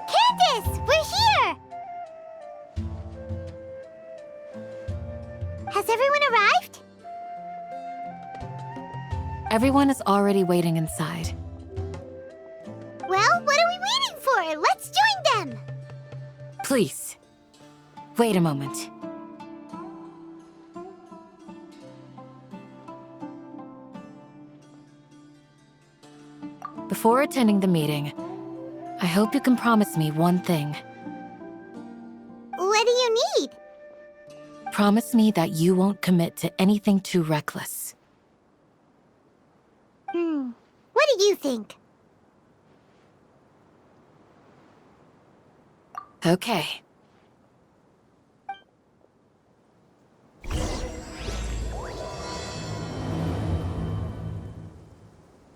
Candace, we're here! Has everyone arrived? Everyone is already waiting inside. Well, what are we waiting for? Let's join them! Please, wait a moment. Before attending the meeting, I hope you can promise me one thing. What do you need? Promise me that you won't commit to anything too reckless. What do you think? Okay.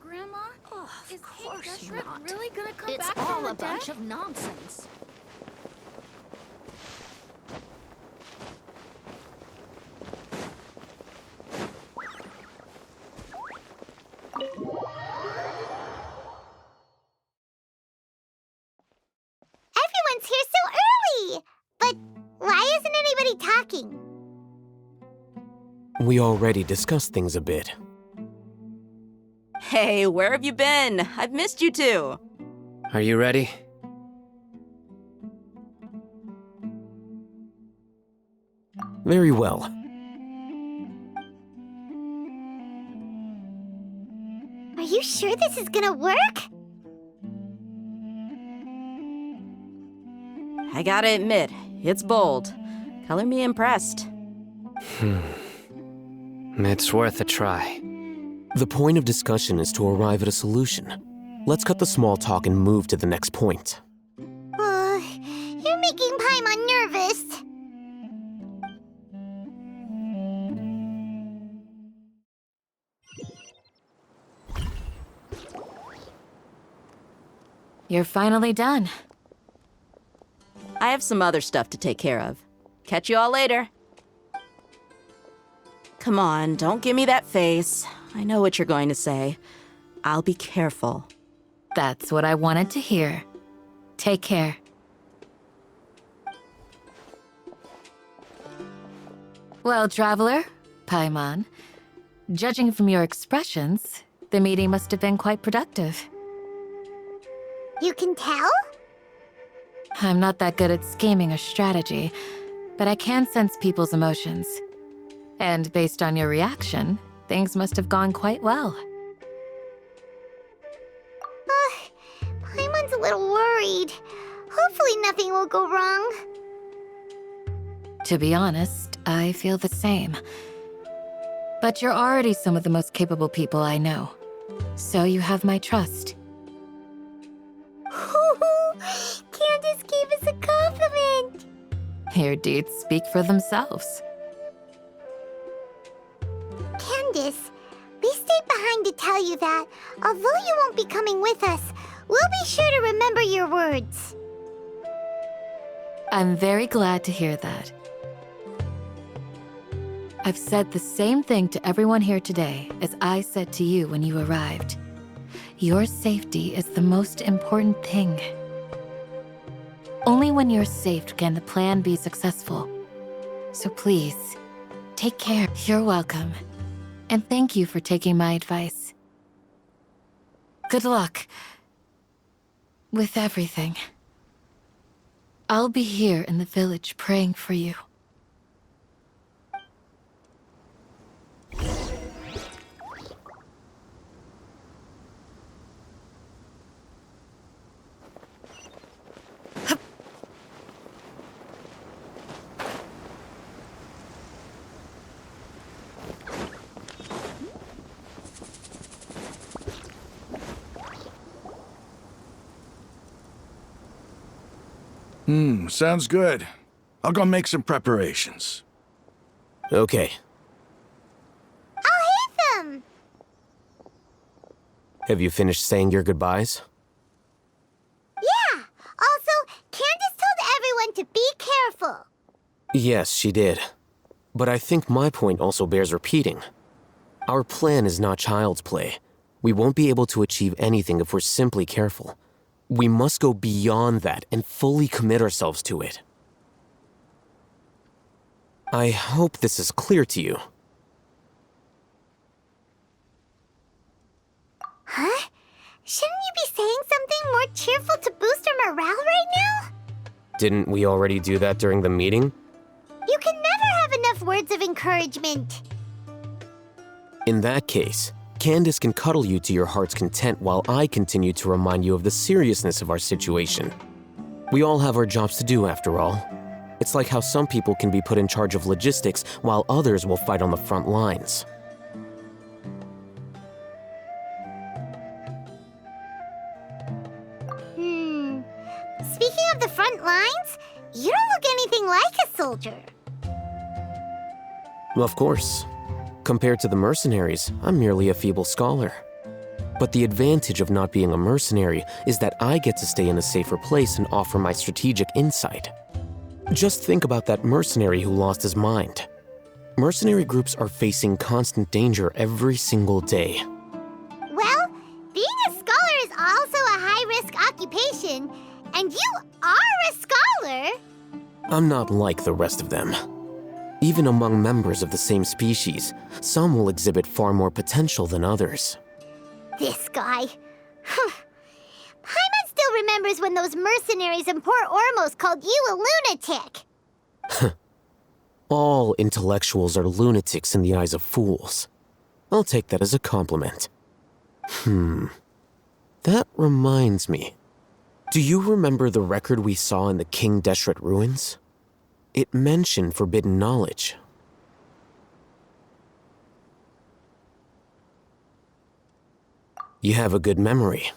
Grandma? Oh, Is of Pink course Deshret not. really gonna come It's back all from the a bunch dead? of nonsense. Everyone's here so early! But why isn't anybody talking? We already discussed things a bit. Hey, where have you been? I've missed you too. Are you ready? Very well. Are you sure this is gonna work? I gotta admit, it's bold. Color me impressed. It's worth a try. The point of discussion is to arrive at a solution. Let's cut the small talk and move to the next point. You're making Paimon nervous. You're finally done. I have some other stuff to take care of. Catch you all later. Come on, don't give me that face. I know what you're going to say. I'll be careful. That's what I wanted to hear. Take care. Well, traveler, Paimon, judging from your expressions, the meeting must have been quite productive. You can tell? I'm not that good at scheming or strategy, but I can sense people's emotions. And based on your reaction, things must have gone quite well. Paimon's a little worried. Hopefully nothing will go wrong. To be honest, I feel the same. But you're already some of the most capable people I know. So you have my trust. Candace gave us a compliment! Your deeds speak for themselves. Candace, we stayed behind to tell you that, although you won't be coming with us, we'll be sure to remember your words. I'm very glad to hear that. I've said the same thing to everyone here today as I said to you when you arrived. Your safety is the most important thing. Only when you're safe can the plan be successful. So please, take care. You're welcome. And thank you for taking my advice. Good luck with everything. I'll be here in the village praying for you. Sounds good. I'll go make some preparations. Okay. I'll hit them! Have you finished saying your goodbyes? Yeah! Also, Candace told everyone to be careful. Yes, she did. But I think my point also bears repeating. Our plan is not child's play. We won't be able to achieve anything if we're simply careful. We must go beyond that and fully commit ourselves to it. I hope this is clear to you. Huh? Shouldn't you be saying something more cheerful to boost our morale right now? Didn't we already do that during the meeting? You can never have enough words of encouragement. In that case, Candace can cuddle you to your heart's content while I continue to remind you of the seriousness of our situation. We all have our jobs to do after all. It's like how some people can be put in charge of logistics while others will fight on the front lines. Speaking of the front lines, you don't look anything like a soldier. Of course. Compared to the mercenaries, I'm merely a feeble scholar. But the advantage of not being a mercenary is that I get to stay in a safer place and offer my strategic insight. Just think about that mercenary who lost his mind. Mercenary groups are facing constant danger every single day. Well, being a scholar is also a high-risk occupation, and you are a scholar. I'm not like the rest of them. Even among members of the same species, some will exhibit far more potential than others. This guy. Paimon still remembers when those mercenaries in Port Ormos called you a lunatic. All intellectuals are lunatics in the eyes of fools. I'll take that as a compliment. That reminds me. Do you remember the record we saw in the King Deshret ruins? It mentioned forbidden knowledge. You have a good memory.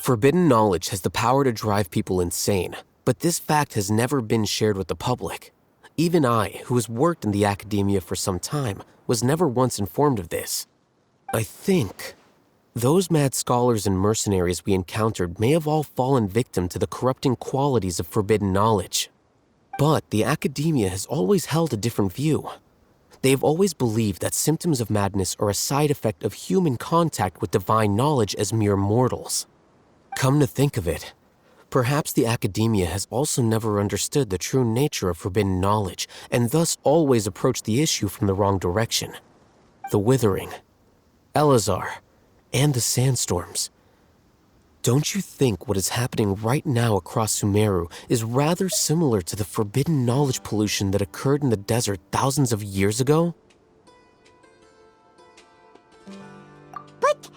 Forbidden knowledge has the power to drive people insane, but this fact has never been shared with the public. Even I, who has worked in the academia for some time, was never once informed of this. I think those mad scholars and mercenaries we encountered may have all fallen victim to the corrupting qualities of forbidden knowledge. But the academia has always held a different view. They have always believed that symptoms of madness are a side effect of human contact with divine knowledge as mere mortals. Come to think of it, perhaps the academia has also never understood the true nature of forbidden knowledge and thus always approached the issue from the wrong direction. The Withering, Elazar, and the sandstorms. Don't you think what is happening right now across Sumeru is rather similar to the forbidden knowledge pollution that occurred in the desert thousands of years ago? But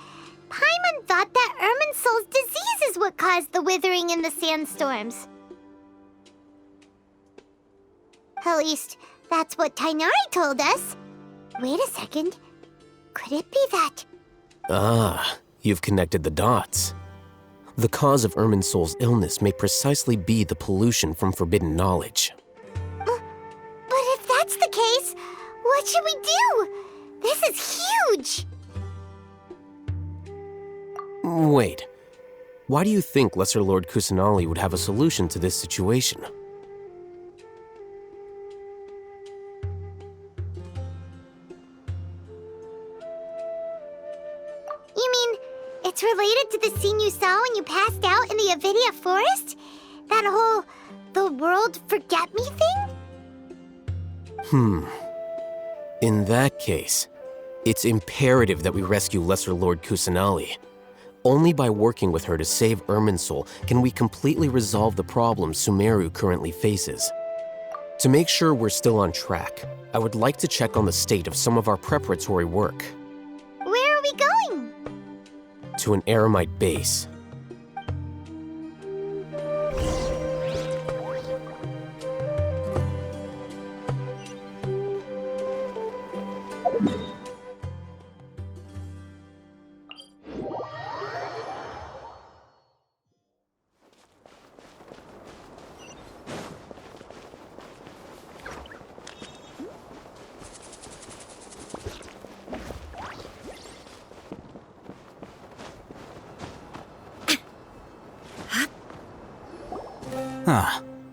Paimon thought that Irminsul's disease is what caused the withering in the sandstorms. At least, that's what Tainari told us. Wait a second. Could it be that? Ah, you've connected the dots. The cause of Irminsul's illness may precisely be the pollution from forbidden knowledge. But if that's the case, what should we do? This is huge! Wait, why do you think Lesser Lord Kusanali would have a solution to this situation? You mean, it's related to the scene you saw when you passed out in the Avidia forest? That whole, the world forget me thing? In that case, it's imperative that we rescue Lesser Lord Kusanali. Only by working with her to save Irminsul can we completely resolve the problems Sumeru currently faces. To make sure we're still on track, I would like to check on the state of some of our preparatory work. Where are we going? To an Eremite base.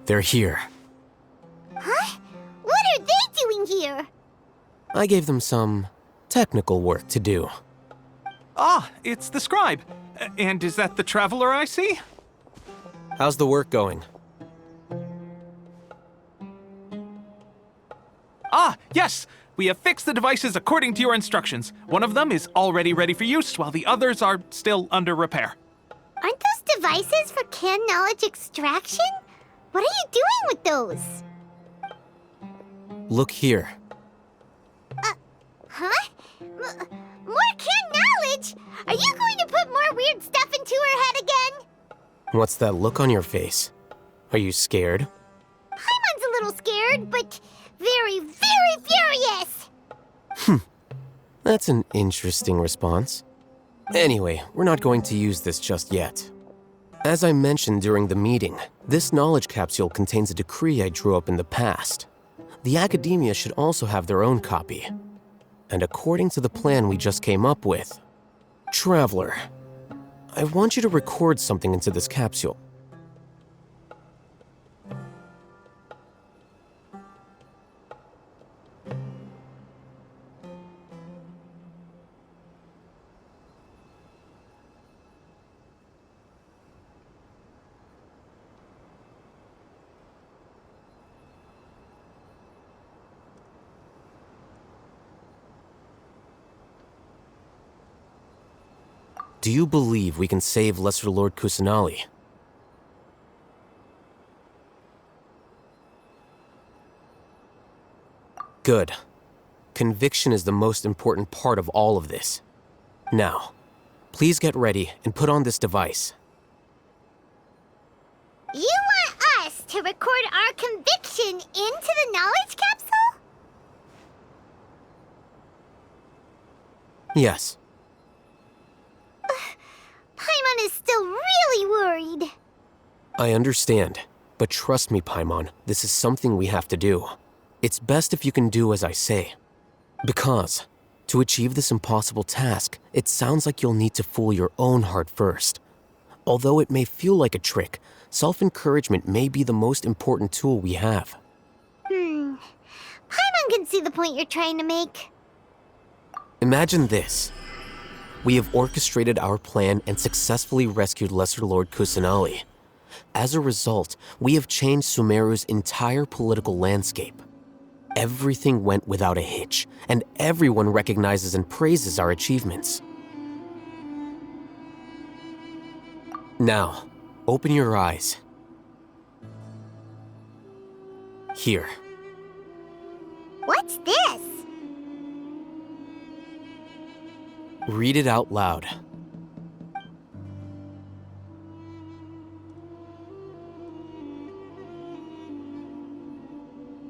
They're here. Huh? What are they doing here? I gave them some technical work to do. Ah, it's the scribe. And is that the traveler I see? How's the work going? Ah, yes! We have fixed the devices according to your instructions. One of them is already ready for use, while the others are still under repair. Aren't those devices for can knowledge extraction? What are you doing with those? Look here. Huh? More can knowledge? Are you going to put more weird stuff into her head again? What's that look on your face? Are you scared? Paimon's a little scared, but very, very furious! That's an interesting response. Anyway, we're not going to use this just yet. As I mentioned during the meeting, this knowledge capsule contains a decree I drew up in the past. The academia should also have their own copy. And according to the plan we just came up with, Traveler, I want you to record something into this capsule. Do you believe we can save Lesser Lord Kusanali? Good. Conviction is the most important part of all of this. Now, please get ready and put on this device. You want us to record our conviction into the knowledge capsule? Yes. Paimon is still really worried. I understand, but trust me, Paimon, this is something we have to do. It's best if you can do as I say. Because, to achieve this impossible task, it sounds like you'll need to fool your own heart first. Although it may feel like a trick, self-encouragement may be the most important tool we have. Paimon can see the point you're trying to make. Imagine this. We have orchestrated our plan and successfully rescued Lesser Lord Kusanali. As a result, we have changed Sumeru's entire political landscape. Everything went without a hitch, and everyone recognizes and praises our achievements. Now, open your eyes. Here. What's this? Read it out loud.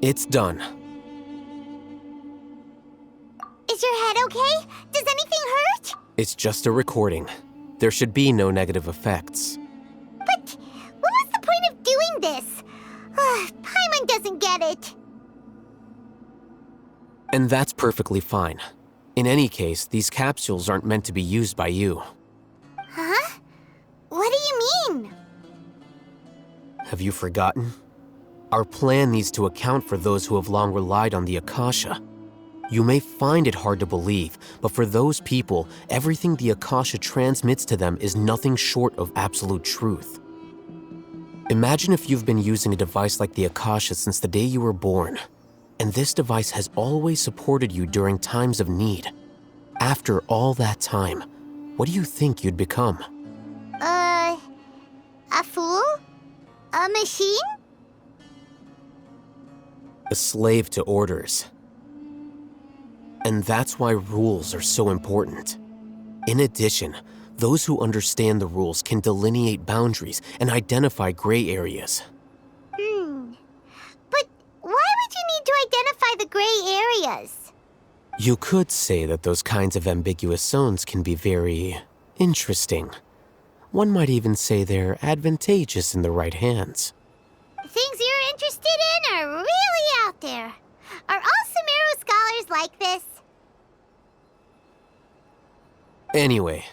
It's done. Is your head okay? Does anything hurt? It's just a recording. There should be no negative effects. But what was the point of doing this? Paimon doesn't get it. And that's perfectly fine. In any case, these capsules aren't meant to be used by you. Huh? What do you mean? Have you forgotten? Our plan needs to account for those who have long relied on the Akasha. You may find it hard to believe, but for those people, everything the Akasha transmits to them is nothing short of absolute truth. Imagine if you've been using a device like the Akasha since the day you were born, and this device has always supported you during times of need. After all that time, what do you think you'd become? A fool? A machine? A slave to orders. And that's why rules are so important. In addition, those who understand the rules can delineate boundaries and identify gray areas. But why would you need to identify the gray areas? You could say that those kinds of ambiguous zones can be very interesting. One might even say they're advantageous in the right hands. The things you're interested in are really out there. Are all Sumeru scholars like this? Anyway,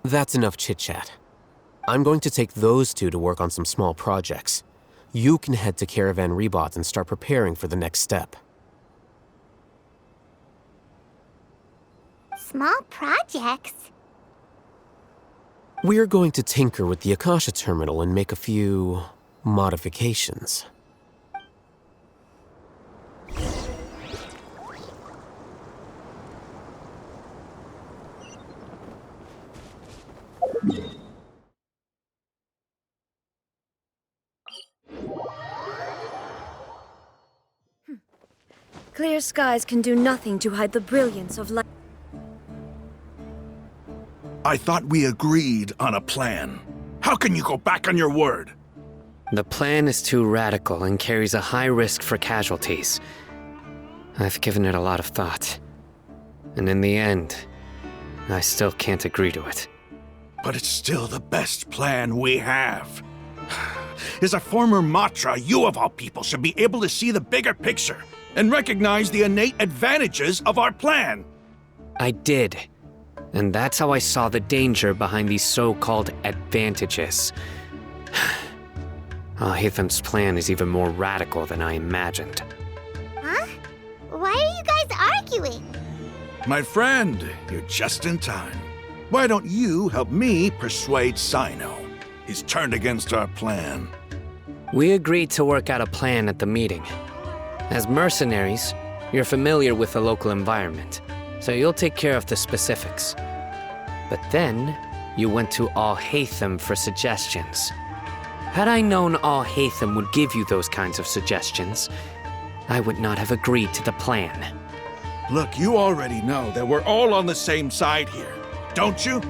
that's enough chit-chat. I'm going to take those two to work on some small projects. You can head to Caravan Rebot and start preparing for the next step. Small projects? We're going to tinker with the Akasha terminal and make a few modifications. Clear skies can do nothing to hide the brilliance of light. I thought we agreed on a plan. How can you go back on your word? The plan is too radical and carries a high risk for casualties. I've given it a lot of thought. And in the end, I still can't agree to it. But it's still the best plan we have. As a former Matra, you of all people should be able to see the bigger picture and recognize the innate advantages of our plan. I did. And that's how I saw the danger behind these so-called advantages. Al-Hitham's plan is even more radical than I imagined. Huh? Why are you guys arguing? My friend, you're just in time. Why don't you help me persuade Sino? He's turned against our plan. We agreed to work out a plan at the meeting. As mercenaries, you're familiar with the local environment, so you'll take care of the specifics. But then, you went to Al-Haitham for suggestions. Had I known Al-Haitham would give you those kinds of suggestions, I would not have agreed to the plan. Look, you already know that we're all on the same side here, don't you?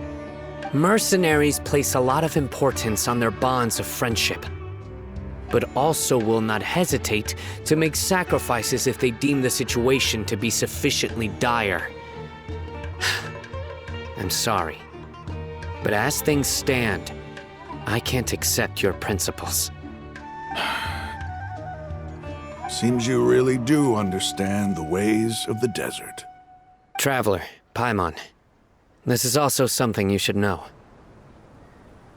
Mercenaries place a lot of importance on their bonds of friendship, but also will not hesitate to make sacrifices if they deem the situation to be sufficiently dire. I'm sorry, but as things stand, I can't accept your principles. Seems you really do understand the ways of the desert. Traveler, Paimon, this is also something you should know.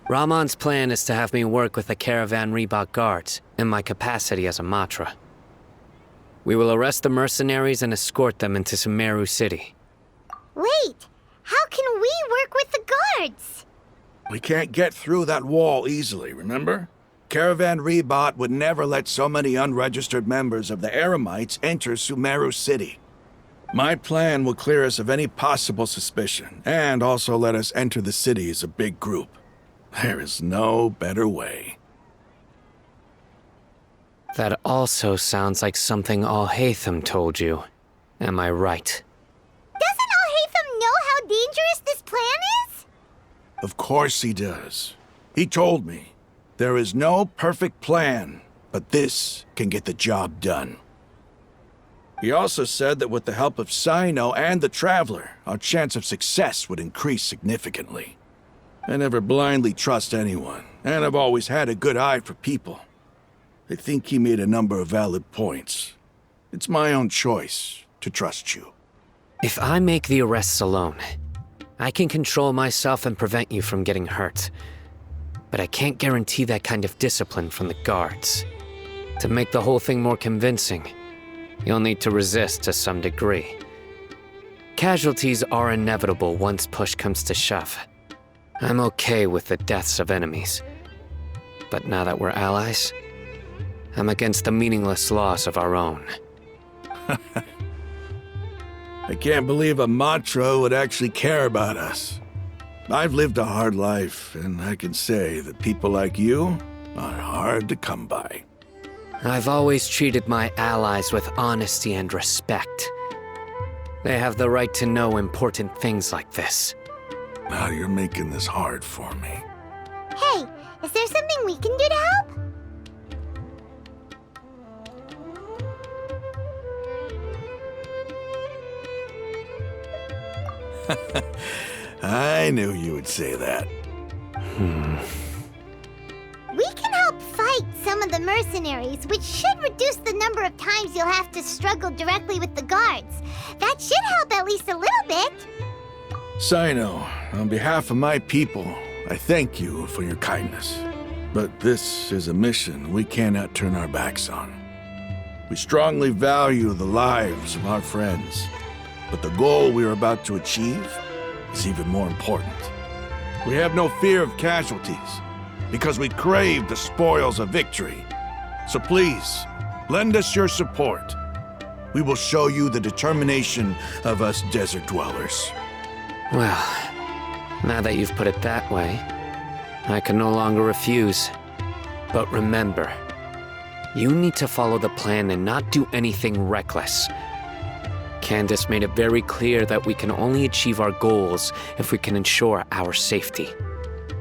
Rahman's plan is to have me work with the Caravan Rebot guards in my capacity as a Matra. We will arrest the mercenaries and escort them into Sumeru City. Wait, how can we work with the guards? We can't get through that wall easily, remember? Caravan Rebot would never let so many unregistered members of the Eremites enter Sumeru City. My plan will clear us of any possible suspicion, and also let us enter the city as a big group. There is no better way. That also sounds like something Al-Haitham told you. Am I right? Doesn't Al-Haitham know how dangerous this plan is? Of course he does. He told me, there is no perfect plan, but this can get the job done. He also said that with the help of Sino and the Traveler, our chance of success would increase significantly. I never blindly trust anyone, and I've always had a good eye for people. I think he made a number of valid points. It's my own choice to trust you. If I make the arrests alone, I can control myself and prevent you from getting hurt. But I can't guarantee that kind of discipline from the guards. To make the whole thing more convincing, you'll need to resist to some degree. Casualties are inevitable once push comes to shove. I'm okay with the deaths of enemies. But now that we're allies, I'm against the meaningless loss of our own. I can't believe a Matra would actually care about us. I've lived a hard life, and I can say that people like you are hard to come by. I've always treated my allies with honesty and respect. They have the right to know important things like this. Now you're making this hard for me. Hey, is there something we can do to help? I knew you would say that. We can help fight some of the mercenaries, which should reduce the number of times you'll have to struggle directly with the guards. That should help at least a little bit. Sino, on behalf of my people, I thank you for your kindness. But this is a mission we cannot turn our backs on. We strongly value the lives of our friends, but the goal we are about to achieve is even more important. We have no fear of casualties, because we crave the spoils of victory. So please, lend us your support. We will show you the determination of us desert dwellers. Well, now that you've put it that way, I can no longer refuse. But remember, you need to follow the plan and not do anything reckless. Candace made it very clear that we can only achieve our goals if we can ensure our safety.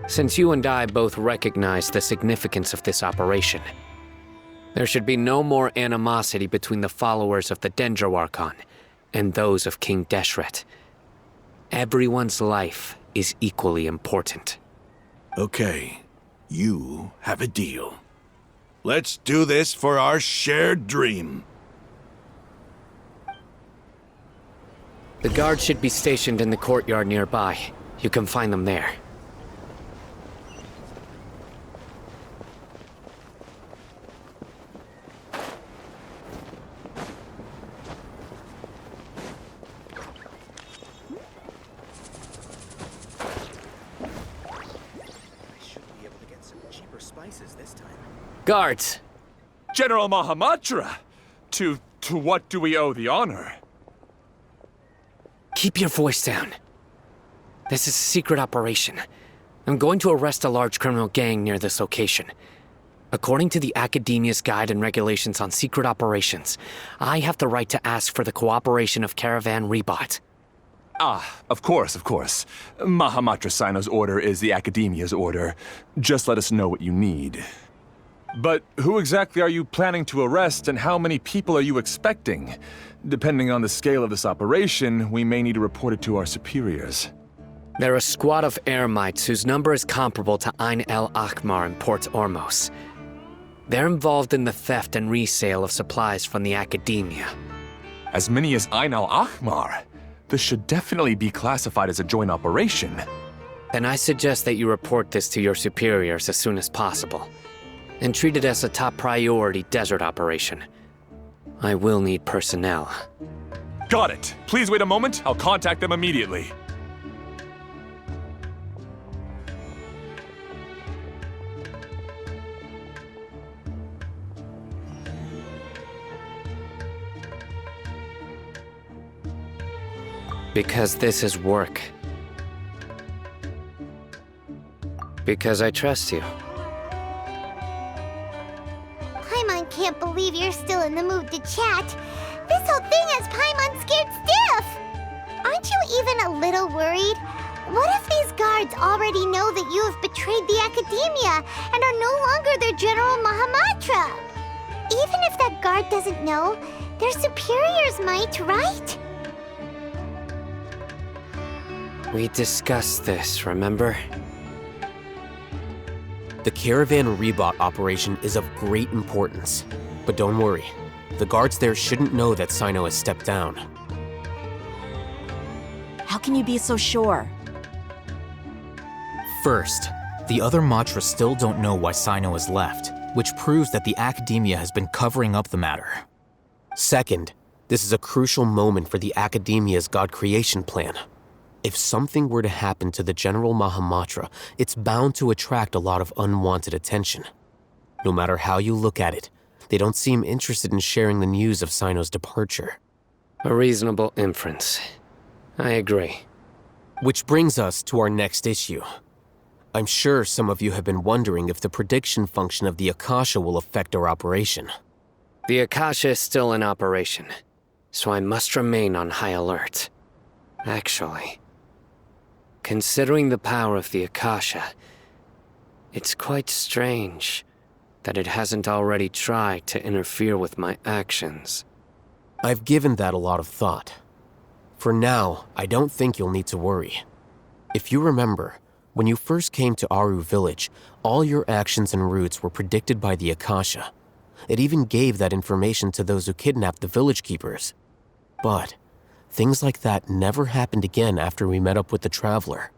Since you and I both recognize the significance of this operation, there should be no more animosity between the followers of the Dendro Archon and those of King Deshret. Everyone's life is equally important. Okay, you have a deal. Let's do this for our shared dream. The guards should be stationed in the courtyard nearby. You can find them there. Guards! General Mahamatra! To what do we owe the honor? Keep your voice down. This is a secret operation. I'm going to arrest a large criminal gang near this location. According to the Academia's Guide and Regulations on Secret Operations, I have the right to ask for the cooperation of Caravan Rebot. Ah, of course. Mahamatra Sino's order is the Academia's order. Just let us know what you need. But who exactly are you planning to arrest, and how many people are you expecting? Depending on the scale of this operation, we may need to report it to our superiors. They're a squad of Eremites whose number is comparable to Ain el Akhmar in Port Ormos. They're involved in the theft and resale of supplies from the Academia. As many as Ain al Akhmar? This should definitely be classified as a joint operation. Then I suggest that you report this to your superiors as soon as possible, and treat it as a top priority desert operation. I will need personnel. Got it. Please wait a moment. I'll contact them immediately. Because this is work. Because I trust you. Paimon can't believe you're still in the mood to chat. This whole thing has Paimon scared stiff. Aren't you even a little worried? What if these guards already know that you have betrayed the Academia and are no longer their General Mahamatra? Even if that guard doesn't know, their superiors might, right? We discussed this, remember? The Caravan Rebot operation is of great importance. But don't worry, the guards there shouldn't know that Sino has stepped down. How can you be so sure? First, the other Matras still don't know why Sino has left, which proves that the Academia has been covering up the matter. Second, this is a crucial moment for the Academia's God creation plan. If something were to happen to the General Mahamatra, it's bound to attract a lot of unwanted attention. No matter how you look at it, they don't seem interested in sharing the news of Sino's departure. A reasonable inference. I agree. Which brings us to our next issue. I'm sure some of you have been wondering if the prediction function of the Akasha will affect our operation. The Akasha is still in operation, so I must remain on high alert. Actually, considering the power of the Akasha, it's quite strange that it hasn't already tried to interfere with my actions. I've given that a lot of thought. For now, I don't think you'll need to worry. If you remember, when you first came to Aru Village, all your actions and routes were predicted by the Akasha. It even gave that information to those who kidnapped the village keepers. But things like that never happened again after we met up with the Traveler.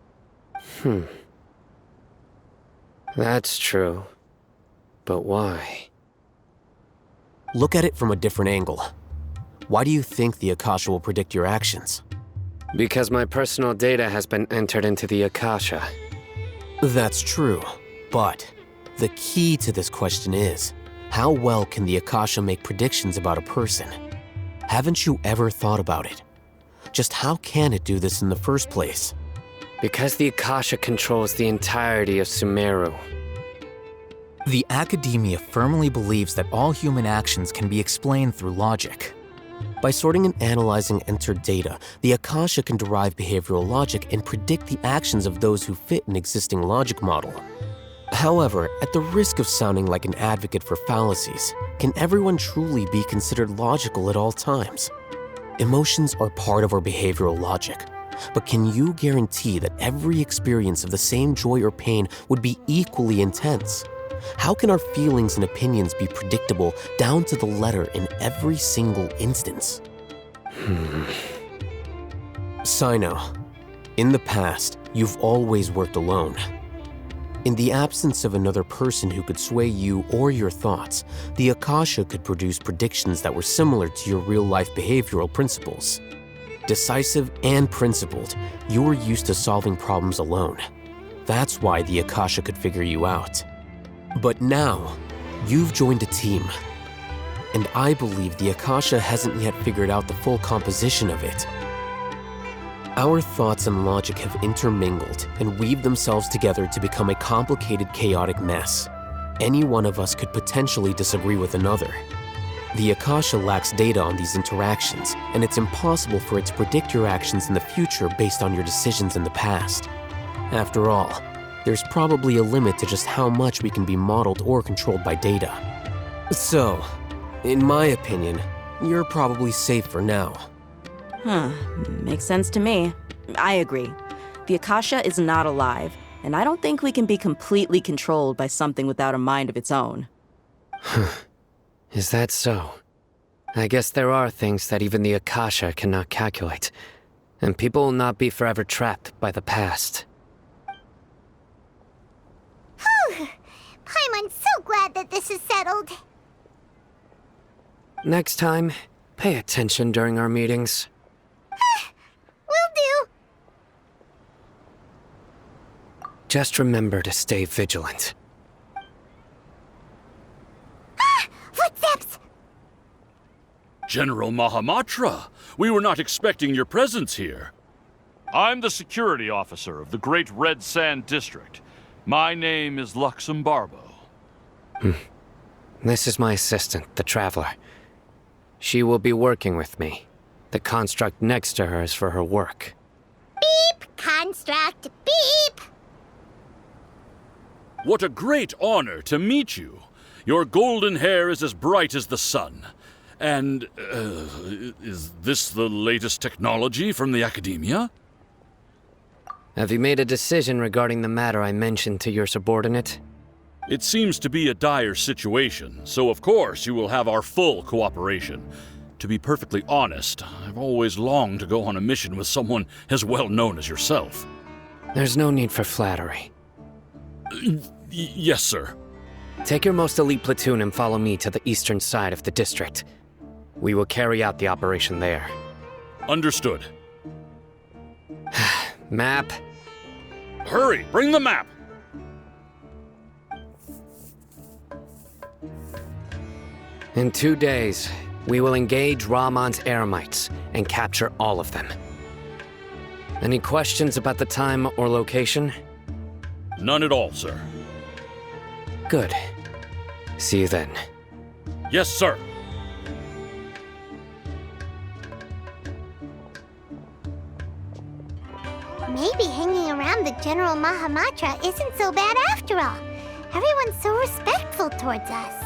That's true. But why? Look at it from a different angle. Why do you think the Akasha will predict your actions? Because my personal data has been entered into the Akasha. That's true, but the key to this question is, how well can the Akasha make predictions about a person? Haven't you ever thought about it? Just how can it do this in the first place? Because the Akasha controls the entirety of Sumeru. The Academia firmly believes that all human actions can be explained through logic. By sorting and analyzing entered data, the Akasha can derive behavioral logic and predict the actions of those who fit an existing logic model. However, at the risk of sounding like an advocate for fallacies, can everyone truly be considered logical at all times? Emotions are part of our behavioral logic, but can you guarantee that every experience of the same joy or pain would be equally intense? How can our feelings and opinions be predictable down to the letter in every single instance? Sino, in the past, you've always worked alone. In the absence of another person who could sway you or your thoughts, the Akasha could produce predictions that were similar to your real-life behavioral principles. Decisive and principled, you were used to solving problems alone. That's why the Akasha could figure you out. But now, you've joined a team. And I believe the Akasha hasn't yet figured out the full composition of it. Our thoughts and logic have intermingled and weaved themselves together to become a complicated, chaotic mess. Any one of us could potentially disagree with another. The Akasha lacks data on these interactions, and it's impossible for it to predict your actions in the future based on your decisions in the past. After all, there's probably a limit to just how much we can be modeled or controlled by data. So, in my opinion, you're probably safe for now. Makes sense to me. I agree. The Akasha is not alive, and I don't think we can be completely controlled by something without a mind of its own. Is that so? I guess there are things that even the Akasha cannot calculate, and people will not be forever trapped by the past. Whew! Paimon's so glad that this is settled. Next time, pay attention during our meetings. Will do. Just remember to stay vigilant. Footsteps! General Mahamatra, we were not expecting your presence here. I'm the security officer of the Great Red Sand District. My name is Luxembarbo. This is my assistant, the Traveler. She will be working with me. The construct next to her is for her work. Beep! Construct, beep! What a great honor to meet you. Your golden hair is as bright as the sun. And, is this the latest technology from the Academia? Have you made a decision regarding the matter I mentioned to your subordinate? It seems to be a dire situation, so of course you will have our full cooperation. To be perfectly honest, I've always longed to go on a mission with someone as well known as yourself. There's no need for flattery. Yes, sir. Take your most elite platoon and follow me to the eastern side of the district. We will carry out the operation there. Understood. Map. Hurry, bring the map! In 2 days, we will engage Rahman's Eremites and capture all of them. Any questions about the time or location? None at all, sir. Good. See you then. Yes, sir. Maybe hanging around the General Mahamatra isn't so bad after all. Everyone's so respectful towards us.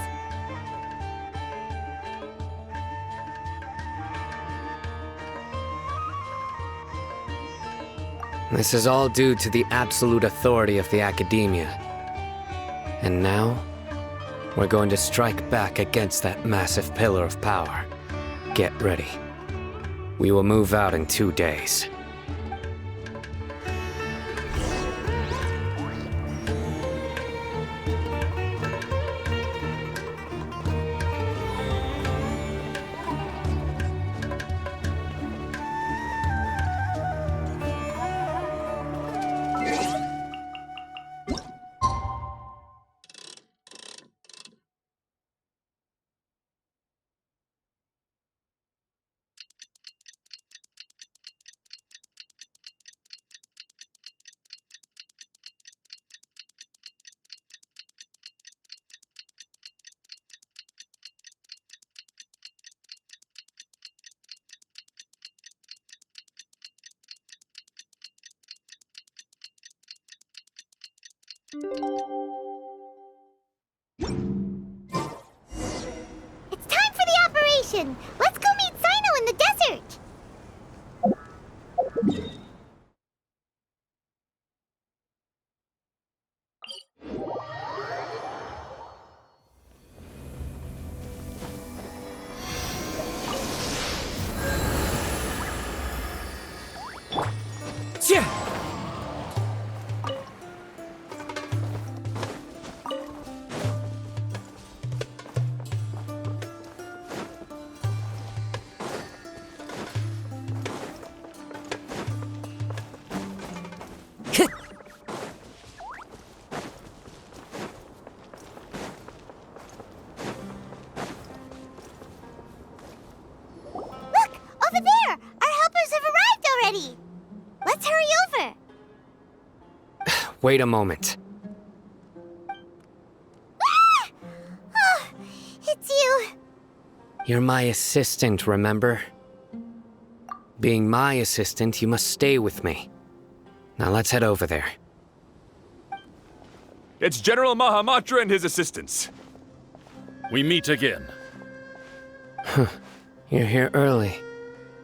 This is all due to the absolute authority of the Academia. And now, we're going to strike back against that massive pillar of power. Get ready. We will move out in 2 days. It's time for the operation! Let's go meet Sino in the desert! Look! Over there! Our helpers have arrived already! Let's hurry over! Wait a moment. Ah! Oh, it's you! You're my assistant, remember? Being my assistant, you must stay with me. Now let's head over there. It's General Mahamatra and his assistants. We meet again. You're here early.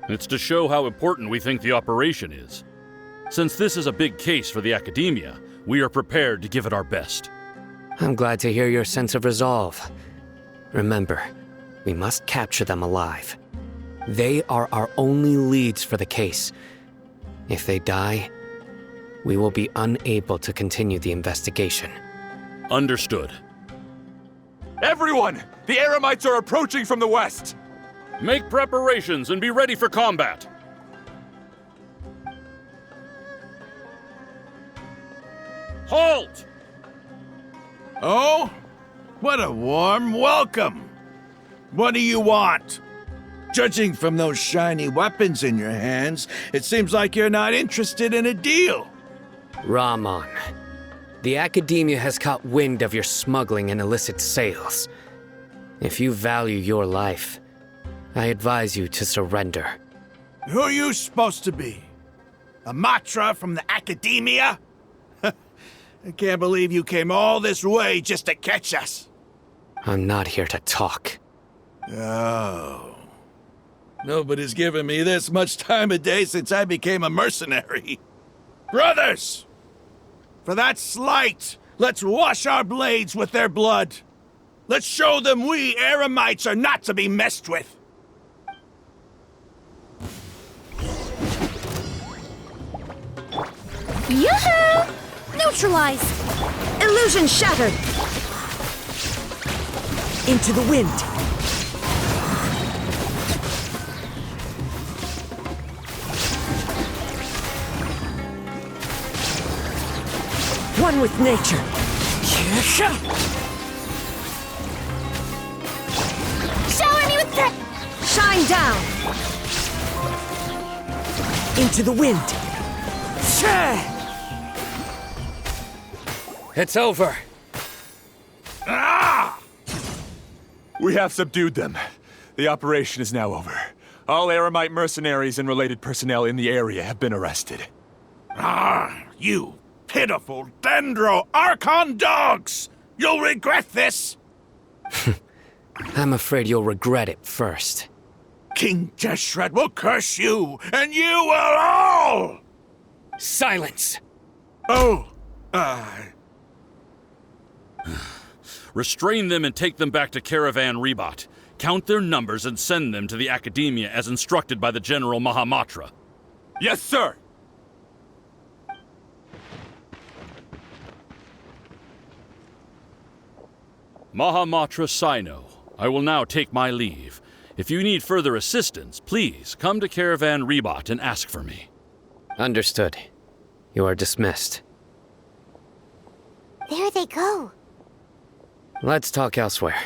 It's to show how important we think the operation is. Since this is a big case for the Academia, we are prepared to give it our best. I'm glad to hear your sense of resolve. Remember, we must capture them alive. They are our only leads for the case. If they die, we will be unable to continue the investigation. Understood. Everyone! The Eremites are approaching from the west! Make preparations and be ready for combat. Halt! Oh? What a warm welcome! What do you want? Judging from those shiny weapons in your hands, it seems like you're not interested in a deal. Rahman, the Academia has caught wind of your smuggling and illicit sales. If you value your life, I advise you to surrender. Who are you supposed to be? A Matra from the Academia? I can't believe you came all this way just to catch us. I'm not here to talk. Oh. Nobody's given me this much time of day since I became a mercenary. Brothers! For that slight, let's wash our blades with their blood. Let's show them we Eremites are not to be messed with. Yoo-hoo! Neutralized! Illusion shattered! Into the wind! One with nature! Shower me with the... Shine down! Into the wind! It's over. Ah! We have subdued them. The operation is now over. All Eremite mercenaries and related personnel in the area have been arrested. Ah, you pitiful Dendro Archon dogs! You'll regret this! I'm afraid you'll regret it first. King Jeshret will curse you, and you will all! Silence! Oh, Restrain them and take them back to Caravan Rebot. Count their numbers and send them to the Academia as instructed by the General Mahamatra. Yes, sir! Mahamatra Sino, I will now take my leave. If you need further assistance, please come to Caravan Rebot and ask for me. Understood. You are dismissed. There they go. Let's talk elsewhere.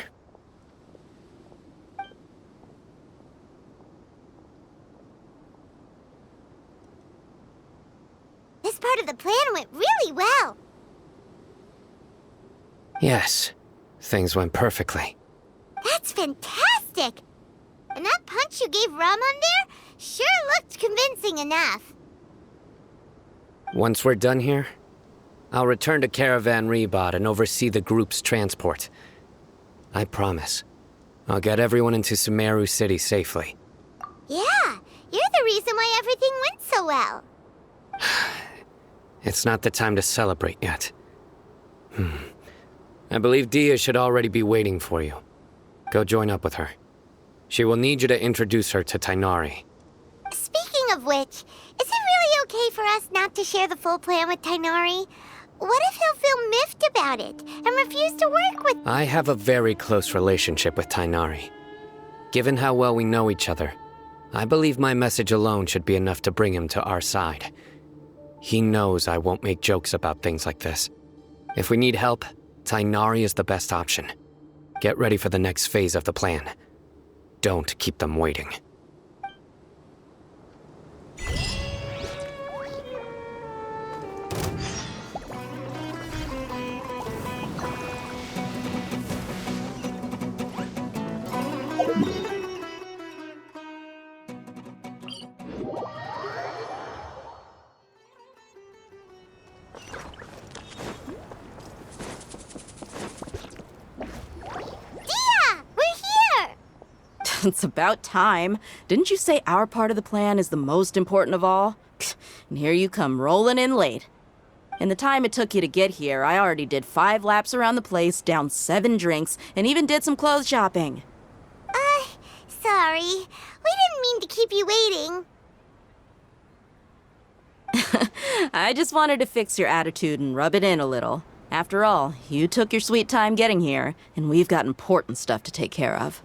This part of the plan went really well. Yes, things went perfectly. That's fantastic! And that punch you gave Ramon there sure looked convincing enough. Once we're done here, I'll return to Caravan Rebot and oversee the group's transport. I promise. I'll get everyone into Sumeru City safely. Yeah, you're the reason why everything went so well. It's not the time to celebrate yet. I believe Dia should already be waiting for you. Go join up with her. She will need you to introduce her to Tainari. Speaking of which, is it really okay for us not to share the full plan with Tainari? What if he'll feel miffed about it and refuse to work with— I have a very close relationship with Tainari. Given how well we know each other, I believe my message alone should be enough to bring him to our side. He knows I won't make jokes about things like this. If we need help, Tainari is the best option. Get ready for the next phase of the plan. Don't keep them waiting. It's about time. Didn't you say our part of the plan is the most important of all? And here you come rolling in late. In the time it took you to get here, I already did 5 laps around the place, downed 7 drinks, and even did some clothes shopping. Sorry. We didn't mean to keep you waiting. I just wanted to fix your attitude and rub it in a little. After all, you took your sweet time getting here, and we've got important stuff to take care of.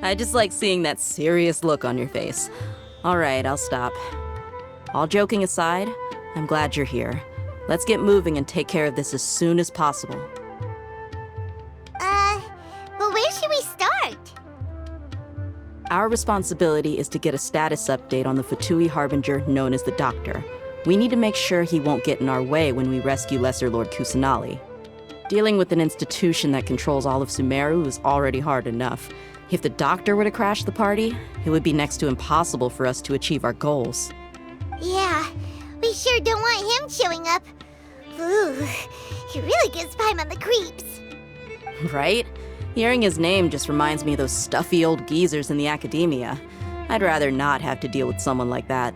I just like seeing that serious look on your face. All right, I'll stop. All joking aside, I'm glad you're here. Let's get moving and take care of this as soon as possible. But where should we start? Our responsibility is to get a status update on the Fatui Harbinger known as the Doctor. We need to make sure he won't get in our way when we rescue Lesser Lord Kusanali. Dealing with an institution that controls all of Sumeru is already hard enough. If the Doctor were to crash the party, it would be next to impossible for us to achieve our goals. Yeah, we sure don't want him showing up. Ooh, he really gives Paimon the creeps. Right? Hearing his name just reminds me of those stuffy old geezers in the academia. I'd rather not have to deal with someone like that.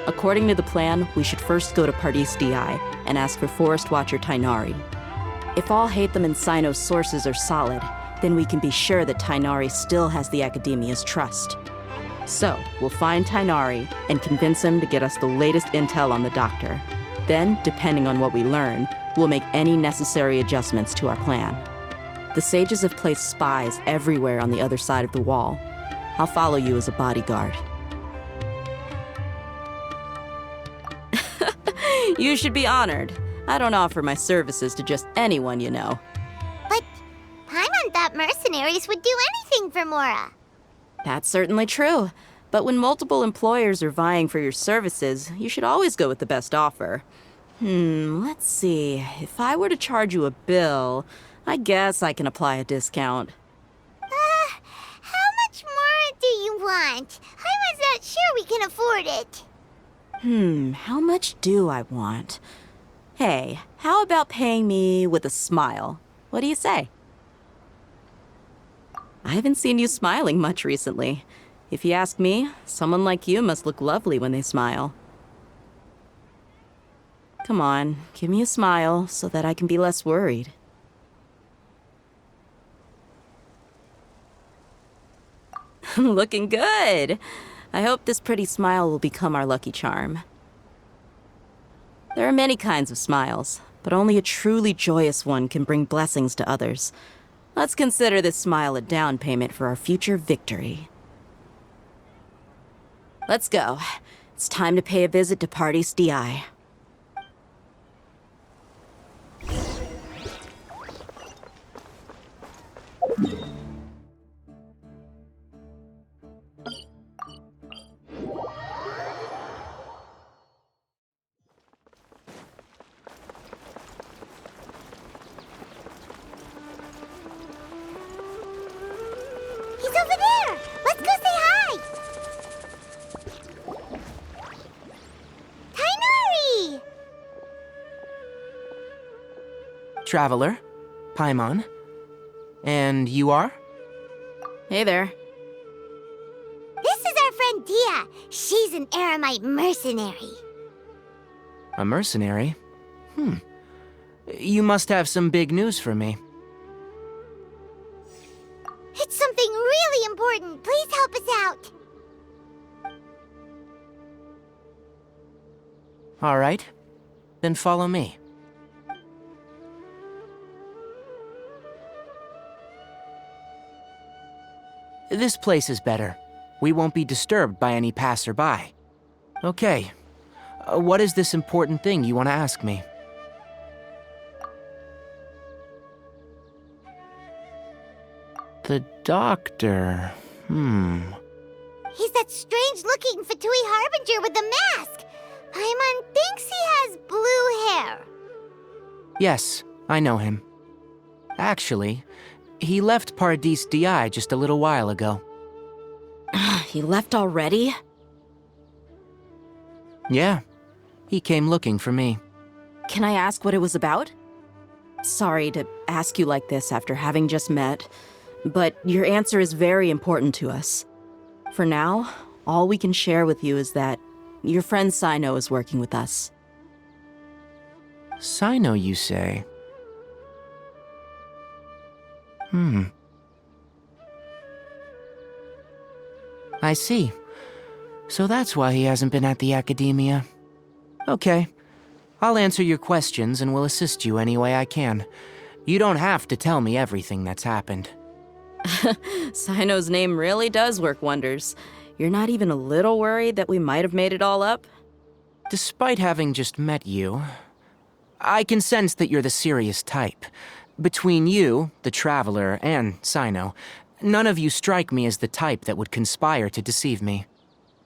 According to the plan, we should first go to Pardis Di and ask for Forest Watcher Tainari. If all Hatham and Sino's sources are solid, then we can be sure that Tainari still has the Academia's trust. So, we'll find Tainari and convince him to get us the latest intel on the Doctor. Then, depending on what we learn, we'll make any necessary adjustments to our plan. The sages have placed spies everywhere on the other side of the wall. I'll follow you as a bodyguard. You should be honored. I don't offer my services to just anyone you know. But Paimon thought mercenaries would do anything for Mora. That's certainly true. But when multiple employers are vying for your services, you should always go with the best offer. Let's see. If I were to charge you a bill, I guess I can apply a discount. How much more do you want? Paimon's not sure we can afford it. How much do I want? Hey, how about paying me with a smile? What do you say? I haven't seen you smiling much recently. If you ask me, someone like you must look lovely when they smile. Come on, give me a smile so that I can be less worried. Looking good. I hope this pretty smile will become our lucky charm. There are many kinds of smiles, but only a truly joyous one can bring blessings to others. Let's consider this smile a down payment for our future victory. Let's go. It's time to pay a visit to Party's DI. He's over there! Let's go say hi! Tainari! Traveler, Paimon. And you are? Hey there. This is our friend Dia. She's an Aramite mercenary. A mercenary? You must have some big news for me. It's something really important. Please help us out. All right. Then follow me. This place is better. We won't be disturbed by any passerby. Okay. What is this important thing you want to ask me? The doctor. He's that strange-looking Fatui Harbinger with the mask. Paimon thinks he has blue hair. Yes, I know him. Actually, he left Paradis DI just a little while ago. He left already? Yeah, he came looking for me. Can I ask what it was about? Sorry to ask you like this after having just met, but your answer is very important to us. For now, all we can share with you is that your friend Sino is working with us. Sino, you say? I see. So that's why he hasn't been at the academia. Okay. I'll answer your questions and will assist you any way I can. You don't have to tell me everything that's happened. Sino's name really does work wonders. You're not even a little worried that we might have made it all up? Despite having just met you, I can sense that you're the serious type. Between you, the Traveler, and Sino, none of you strike me as the type that would conspire to deceive me.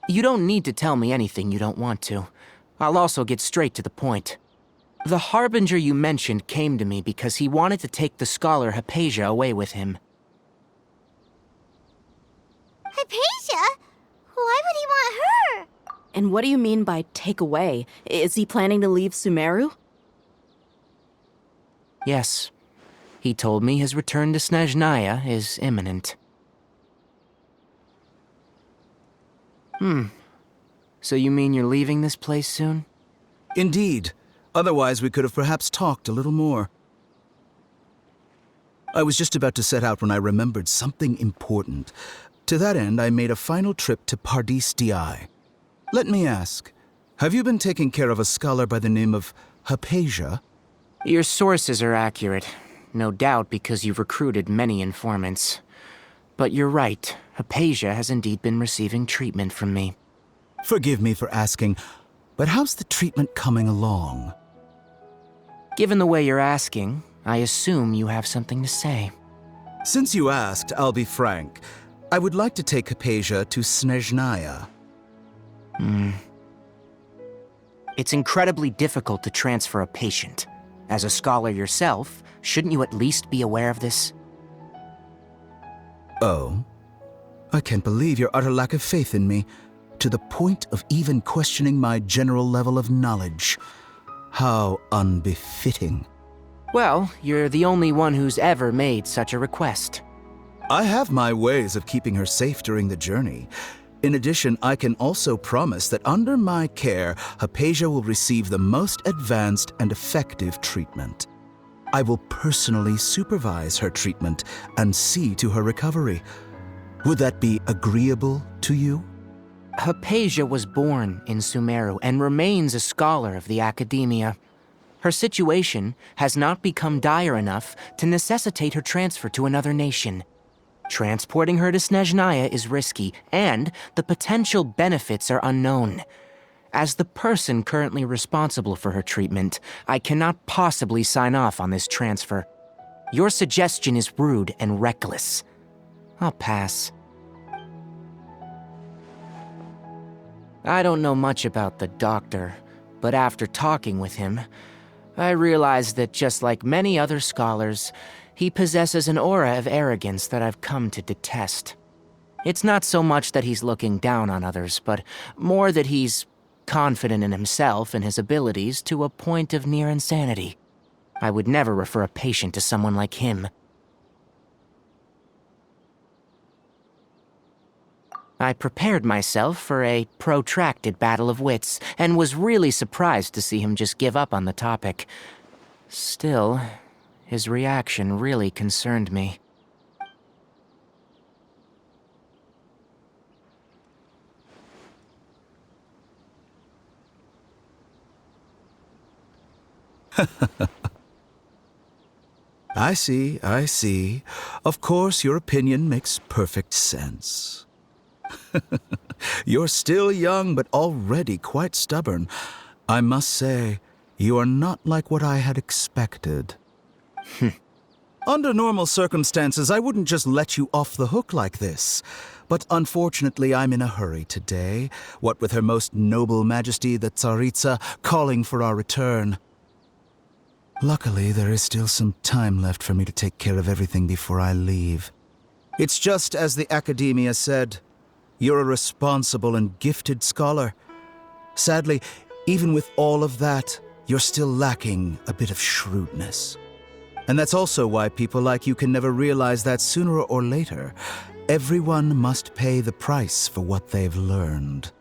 You don't need to tell me anything you don't want to. I'll also get straight to the point. The Harbinger you mentioned came to me because he wanted to take the scholar Hypatia away with him. Hypatia? Why would he want her? And what do you mean by take away? Is he planning to leave Sumeru? Yes. He told me his return to Snezhnaya is imminent. So you mean you're leaving this place soon? Indeed. Otherwise, we could have perhaps talked a little more. I was just about to set out when I remembered something important. To that end, I made a final trip to Paradis DI. Let me ask, have you been taking care of a scholar by the name of Hypatia? Your sources are accurate. No doubt because you've recruited many informants. But you're right, Hypatia has indeed been receiving treatment from me. Forgive me for asking, but how's the treatment coming along? Given the way you're asking, I assume you have something to say. Since you asked, I'll be frank. I would like to take Hypatia to Snezhnaya. It's incredibly difficult to transfer a patient. As a scholar yourself, shouldn't you at least be aware of this? Oh? I can't believe your utter lack of faith in me, to the point of even questioning my general level of knowledge. How unbefitting. Well, you're the only one who's ever made such a request. I have my ways of keeping her safe during the journey. In addition, I can also promise that under my care, Hypatia will receive the most advanced and effective treatment. I will personally supervise her treatment and see to her recovery. Would that be agreeable to you? Hypatia was born in Sumeru and remains a scholar of the Academia. Her situation has not become dire enough to necessitate her transfer to another nation. Transporting her to Snezhnaya is risky, and the potential benefits are unknown. As the person currently responsible for her treatment, I cannot possibly sign off on this transfer. Your suggestion is rude and reckless. I'll pass. I don't know much about the doctor, but after talking with him, I realized that just like many other scholars, he possesses an aura of arrogance that I've come to detest. It's not so much that he's looking down on others, but more that he's confident in himself and his abilities to a point of near insanity. I would never refer a patient to someone like him. I prepared myself for a protracted battle of wits, and was really surprised to see him just give up on the topic. Still, his reaction really concerned me. I see. Of course, your opinion makes perfect sense. You're still young, but already quite stubborn. I must say, you are not like what I had expected. Under normal circumstances, I wouldn't just let you off the hook like this. But unfortunately, I'm in a hurry today, what with Her Most Noble Majesty the Tsaritsa calling for our return. Luckily, there is still some time left for me to take care of everything before I leave. It's just as the Academia said, you're a responsible and gifted scholar. Sadly, even with all of that, you're still lacking a bit of shrewdness. And that's also why people like you can never realize that sooner or later, everyone must pay the price for what they've learned.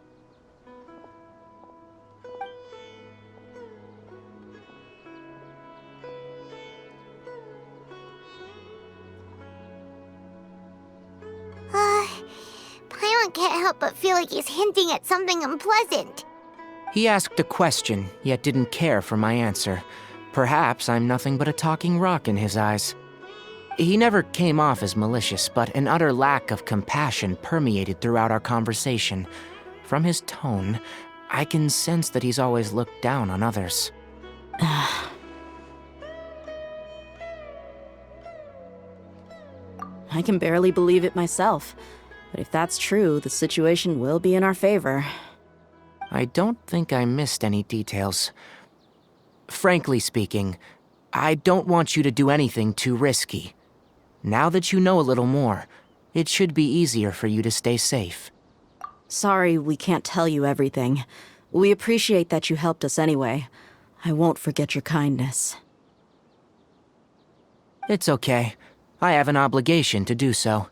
Paimon can't help but feel like he's hinting at something unpleasant. He asked a question, yet didn't care for my answer. Perhaps I'm nothing but a talking rock in his eyes. He never came off as malicious, but an utter lack of compassion permeated throughout our conversation. From his tone, I can sense that he's always looked down on others. I can barely believe it myself. But if that's true, the situation will be in our favor. I don't think I missed any details. Frankly speaking, I don't want you to do anything too risky. Now that you know a little more, it should be easier for you to stay safe. Sorry we can't tell you everything. We appreciate that you helped us anyway. I won't forget your kindness. It's okay. I have an obligation to do so.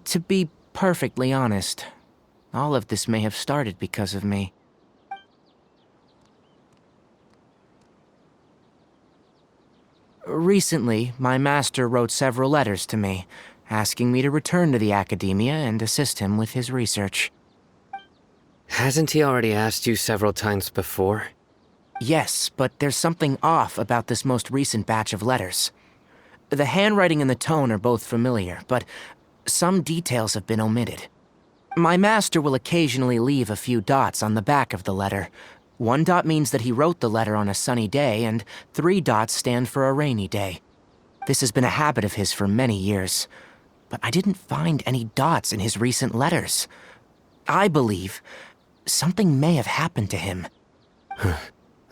To be perfectly honest, all of this may have started because of me. Recently, my master wrote several letters to me, asking me to return to the Academia and assist him with his research. Hasn't he already asked you several times before? Yes, but there's something off about this most recent batch of letters. The handwriting and the tone are both familiar, but some details have been omitted. My master will occasionally leave a few dots on the back of the letter. 1 dot means that he wrote the letter on a sunny day, and 3 dots stand for a rainy day. This has been a habit of his for many years, but I didn't find any dots in his recent letters. I believe something may have happened to him.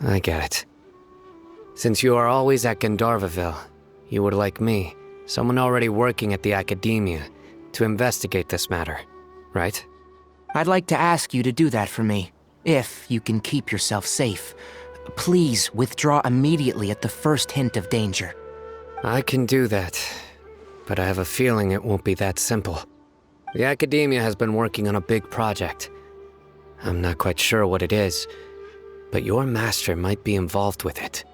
I get it. Since you are always at Gandharvaville, you would like me, someone already working at the Academia, to investigate this matter, right? I'd like to ask you to do that for me, if you can keep yourself safe. Please withdraw immediately at the first hint of danger. I can do that, but I have a feeling it won't be that simple. The Academia has been working on a big project. I'm not quite sure what it is, but your master might be involved with it.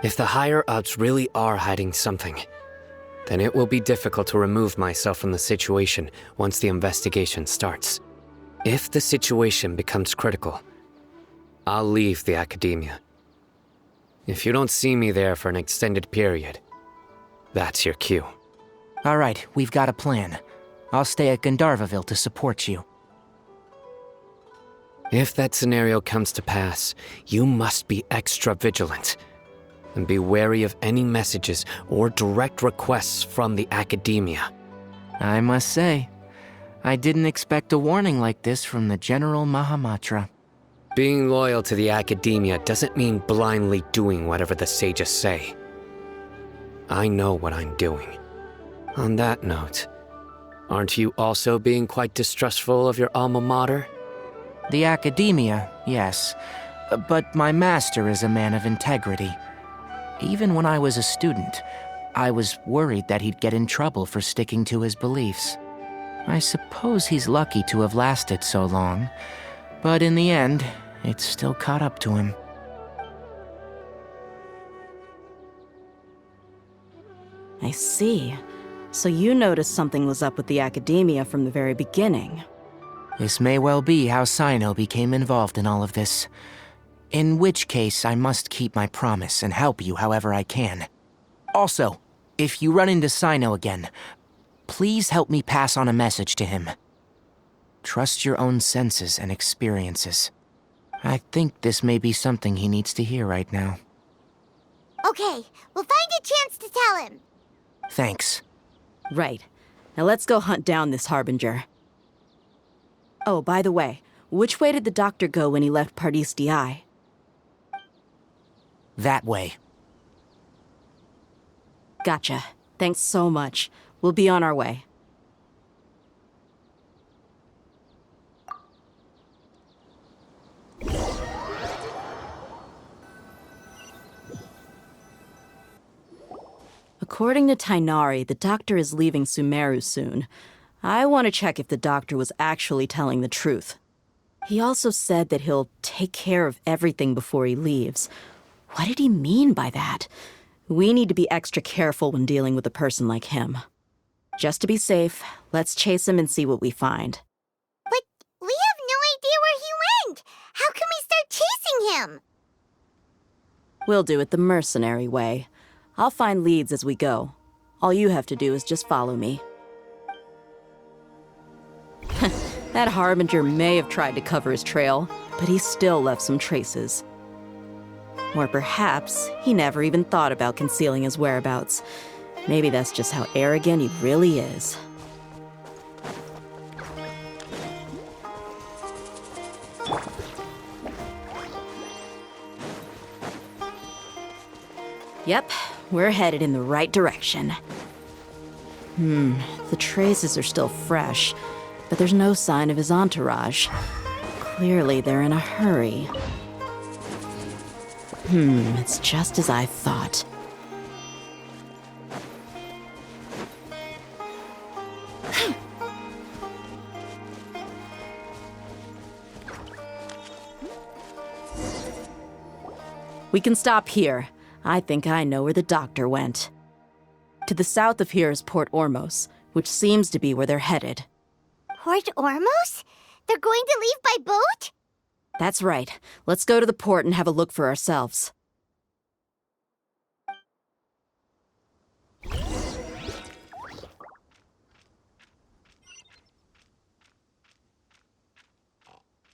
If the higher-ups really are hiding something, then it will be difficult to remove myself from the situation once the investigation starts. If the situation becomes critical, I'll leave the academia. If you don't see me there for an extended period, that's your cue. All right, we've got a plan. I'll stay at Gandharvaville to support you. If that scenario comes to pass, you must be extra vigilant. And be wary of any messages or direct requests from the academia. I must say, I didn't expect a warning like this from the General Mahamatra. Being loyal to the academia doesn't mean blindly doing whatever the sages say. I know what I'm doing. On that note, aren't you also being quite distrustful of your alma mater? The academia, yes. But my master is a man of integrity. Even when I was a student, I was worried that he'd get in trouble for sticking to his beliefs. I suppose he's lucky to have lasted so long, but in the end, it's still caught up to him. I see. So you noticed something was up with the academia from the very beginning. This may well be how Sino became involved in all of this. In which case, I must keep my promise and help you however I can. Also, if you run into Sino again, please help me pass on a message to him. Trust your own senses and experiences. I think this may be something he needs to hear right now. Okay, we'll find a chance to tell him. Thanks. Right. Now let's go hunt down this Harbinger. Oh, by the way, which way did the doctor go when he left Pardis DI? That way. Gotcha. Thanks so much. We'll be on our way. According to Tainari, the doctor is leaving Sumeru soon. I want to check if the doctor was actually telling the truth. He also said that he'll take care of everything before he leaves. What did he mean by that? We need to be extra careful when dealing with a person like him. Just to be safe, let's chase him and see what we find. But we have no idea where he went! How can we start chasing him? We'll do it the mercenary way. I'll find leads as we go. All you have to do is just follow me. That Harbinger may have tried to cover his trail, but he still left some traces. Or perhaps he never even thought about concealing his whereabouts. Maybe that's just how arrogant he really is. Yep, we're headed in the right direction. The traces are still fresh, but there's no sign of his entourage. Clearly they're in a hurry. It's just as I thought. We can stop here. I think I know where the doctor went. To the south of here is Port Ormos, which seems to be where they're headed. Port Ormos? They're going to leave by boat? That's right. Let's go to the port and have a look for ourselves.